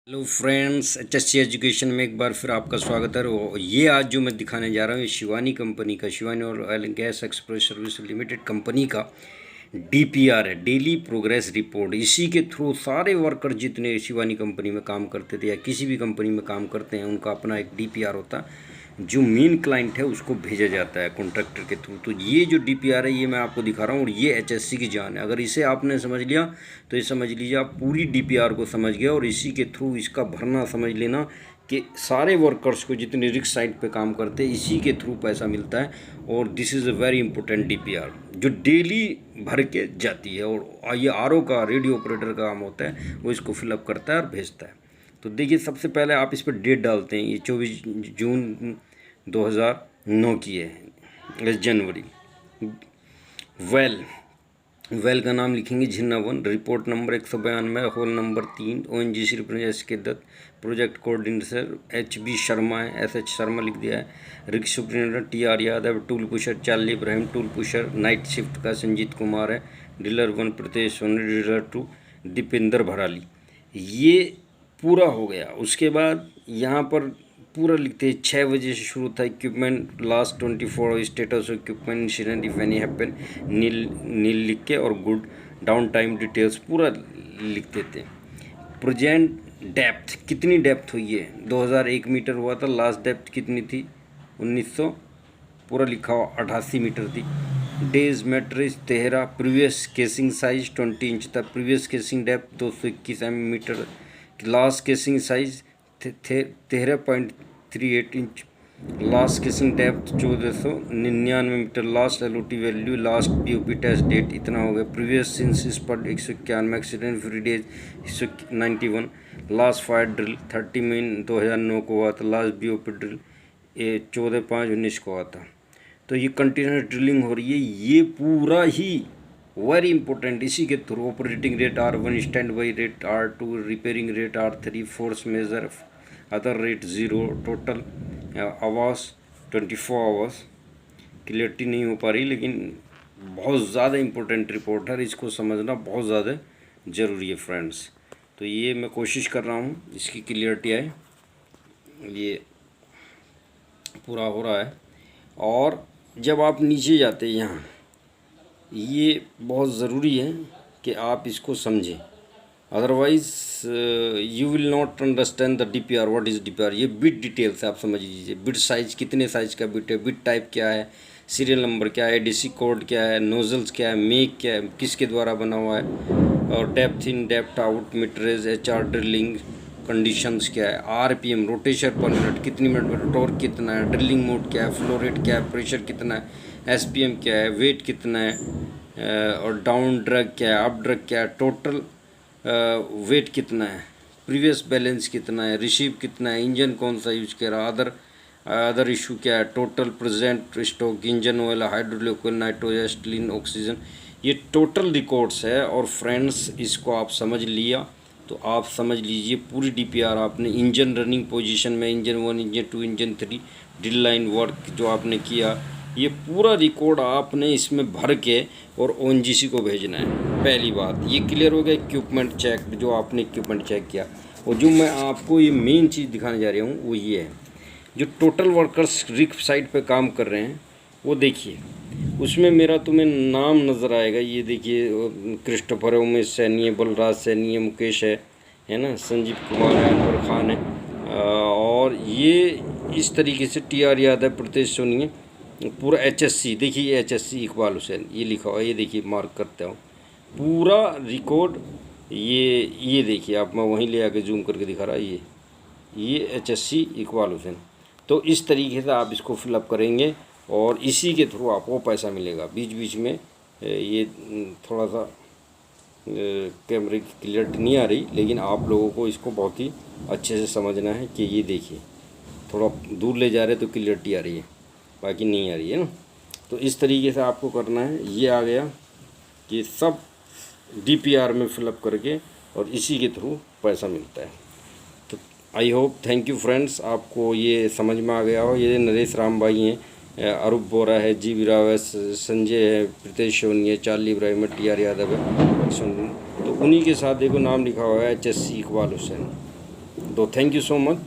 Hello friends, HSC education में एक बार फिर आपका स्वागत है। ये आज जो मैं दिखाने जा रहा हूँ, ये शिवानी कंपनी का, शिवानी और oil and gas express service limited company का डीपीआर है, डेली प्रोग्रेस रिपोर्ट। इसी के थ्रू सारे वर्कर जितने शिवानी कंपनी में काम करते थे या किसी भी कंपनी में काम करते हैं, उनका अपना एक डीपीआर होता है जो मेन क्लाइंट है उसको भेजा जाता है कॉन्ट्रैक्टर के थ्रू। तो ये जो डीपीआर है ये मैं आपको दिखा रहा हूँ और ये एचएससी की जान है। अगर इसे आपने समझ लिया तो ये समझ लीजिए आप पूरी डीपीआर को समझ गए और इसी के थ्रू इसका भरना समझ लेना कि सारे वर्कर्स को जितने रिक्स साइट पे काम करते हैं इसी के थ्रू पैसा मिलता है। और this is a very important DPR जो डेली भर के जाती है। और ये आरओ का, रेडियो ऑपरेटर का काम होता है, वो इसको फिलअप करता है और भेजता है। तो देखिए, सबसे पहले आप इस पर डेट डालते हैं। ये 24 जून 2009 की है, जनवरी। वेल का नाम लिखेंगे Jhinna 1, report number 192, hole number 3, ONGC representative के Dutt, project coordinator HB Sharma है, SH शर्मा लिख दिया है। Rigs superintendent TR Yadav, tool pusher Charlie Ibrahim, tool pusher night shift का संजीत कुमार है, डीलर 1 प्रतेश सोनी, डीलर 2 दीपेंद्र भराली। ये पूरा हो गया। उसके बाद यहाँ पर पूरा लिखते हैं 6 बजे से शुरू था। Equipment last 24 status of equipment incident if any happen, nil लिख के और गुड डाउन टाइम डिटेल्स पूरा लिख देते हैं। प्रेजेंट डेप्थ, कितनी डेप्थ हुई है? 2001 मीटर हुआ था। लास्ट डेप्थ कितनी थी? 1900 पूरा लिखा हुआ 88 मीटर थी। Days matrix 13। Previous casing size 20 inch था। Previous casing depth 221 metre. Last casing size 13.38 inch. Last casing depth 1499 metre. Last LOT value, last BOP test date इतना हो गया। प्रीवियस सिंस पर 191, accident free days 191। Last fire drill 30 मई 2009 को हुआ था। Last BOP drill 14/5/19 को हुआ था। तो ये कंटिन्यूस ड्रिलिंग हो रही है, ये पूरा ही वेरी इंपॉर्टेंट। इसी के through operating rate R1, stand by rate R2, repairing rate R3, force majeure other rate 0, total hours 24 hours. Clarity नहीं हो पा रही, लेकिन बहुत ज़्यादा इंपॉर्टेंट रिपोर्ट है, इसको समझना बहुत ज़्यादा ज़रूरी है फ्रेंड्स। तो ये मैं कोशिश कर रहा हूँ इसकी क्लियरिटी आए। ये पूरा हो रहा है। और जब आप नीचे जाते हैं यहाँ, ये बहुत ज़रूरी है कि आप इसको समझें, otherwise you will not understand the DPR। What is DPR? ये बिट डिटेल से आप समझ लीजिए। बिट साइज, कितने साइज का बिट है, बिट टाइप क्या है, सीरियल नंबर क्या है, DC कोड क्या है, नोजल्स क्या है, मेक क्या है, किसके द्वारा बना हुआ है, और depth in, depth out, meterage, HR drilling conditions क्या है, RPM रोटेशन पर मिनट कितनी मिनट में, टॉर्क कितना है, ड्रिलिंग मोड क्या है, फ्लो रेट क्या है, प्रेशर कितना है, SPM क्या है, वेट कितना है, और डाउन ड्रग क्या है, अप ड्रग क्या है, टोटल वेट कितना है, प्रीवियस बैलेंस कितना है, रिसीव कितना है, इंजन कौन सा यूज कर रहा, अदर इशू क्या है, total present stock, engine oil, hydraulic oil, nitrogen, oxygen, ये टोटल रिकॉर्ड्स है। और फ्रेंड्स, इसको आप समझ लिया तो आप समझ लीजिए पूरी DPR आपने इंजन रनिंग पोजीशन में, engine 1, engine 2, engine 3, drill line work जो आपने किया, ये पूरा रिकॉर्ड आपने इसमें भर के और ONGC को भेजना है। पहली बात ये क्लियर हो गया। इक्विपमेंट चेक, जो आपने इक्विपमेंट चेक किया, और जो मैं आपको ये मेन चीज़ दिखाने जा रही हूँ वो ये है, जो टोटल वर्कर्स रिक्स साइट पे काम कर रहे हैं वो देखिए। उसमें मेरा तुम्हें नाम नज़र आएगा, ये देखिए, क्रिस्टोफर है, उमेश सैनी है, बलराज सैनी है, मुकेश है ना, संजीव कुमार है, अनवर खान है, और ये इस तरीके से TR यादव, प्रतेश सोनी है, पूरा HSC। देखिए HSC इकबाल हुसैन ये लिखा हुआ है, ये देखिए मार्क करते हो पूरा रिकॉर्ड। ये देखिए आप, मैं वहीं ले आके जूम करके दिखा रहा, ये HSC इकबाल हुसैन। तो इस तरीके से आप इसको फिलअप करेंगे और इसी के थ्रू आपको पैसा मिलेगा। बीच बीच में ये थोड़ा सा कैमरे की क्लियरिटी नहीं आ रही, लेकिन आप लोगों को इसको बहुत ही अच्छे से समझना है कि ये देखिए, थोड़ा दूर ले जा रहे तो क्लियरिटी आ रही है, बाकी नहीं आ रही है ना। तो इस तरीके से आपको करना है। ये आ गया कि सब DPR में फिलअप करके और इसी के थ्रू पैसा मिलता है। तो I hope, thank you friends, आपको ये समझ में आ गया हो। ये नरेश राम भाई हैं, अरूप बोरा है, GV राव है, संजय है, प्रीतेश सोनी है, चार्ली इब्राहिम है, TR यादव है, तो उन्हीं के साथ देखो नाम लिखा हुआ है HSC इकबाल हुसैन। तो थैंक यू सो मच।